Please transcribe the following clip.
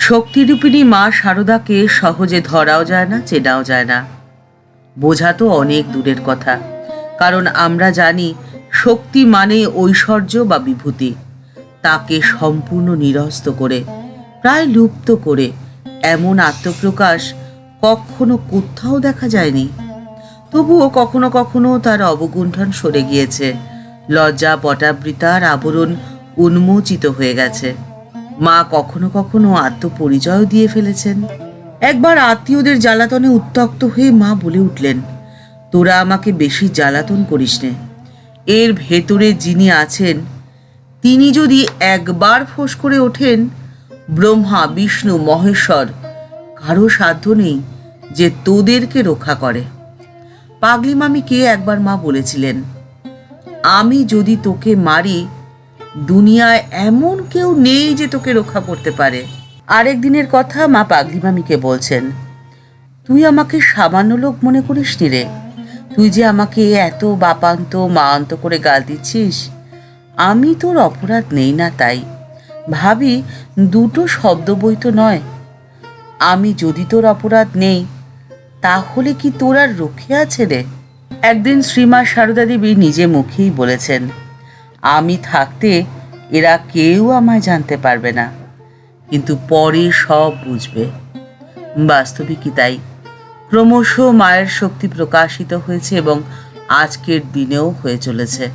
শক্তিরূপিণী মা শারদাকে সহজে ধরাও যায় না, চেনাও যায় না, বোঝা তো অনেক দূরের কথা। কারণ আমরা জানি শক্তি মানে ঐশ্বর্য বা বিভূতি। তাকে সম্পূর্ণ নিরস্ত করে, প্রায় লুপ্ত করে এমন আত্মপ্রকাশ কখনো কোথাও দেখা যায়নি। তবুও কখনো কখনো তার অবগুণ্ঠন সরে গিয়েছে, লজ্জা পটাবৃতার আবরণ উন্মোচিত হয়ে গেছে। মা কখনো কখনো আত্মপরিচয় দিয়ে ফেলেছেন। একবার আত্মীয়দের জ্বালাতনে উত্ত্যক্ত হয়ে মা বলে উঠলেন, তোরা আমাকে বেশি জ্বালাতন করিস নে। এর ভেতরে যিনি আছেন তিনি যদি একবার ফোঁস করে ওঠেন, ব্রহ্মা বিষ্ণু মহেশ্বর কারো সাধ্য নেই যে তোদেরকে রক্ষা করে। পাগলি মামিকে একবার মা বলেছিলেন, আমি যদি তোকে মারি, দুনিয়ায় এমন কেউ নেই যে তোকে রক্ষা করতে পারে। আরেক দিনের কথা মা পাগলি মামিকে বলছেন, তুই আমাকে সামান্য লোক মনে করিস নি রে। তুই যে আমাকে এত বাপান্ত মান্ত করে গাল দিচ্ছিস, আমি তোর অপরাধ নেই না, তাই ভাবি দুটো শব্দ বই তো নয়। আমি যদি তোর অপরাধ নেই, তাহলে কি তোর আর রক্ষে আছে রে? একদিন শ্রীমা সারদা দেবী নিজে মুখেই বলেছেন, আমি থাকতে এরা কেউ আমায় জানতে পারবে না, কিন্তু পরে সব বুঝবে। বাস্তবিকই তাই। ক্রমশ মায়ের শক্তি প্রকাশিত হয়েছে এবং আজকের দিনেও হয়ে চলেছে।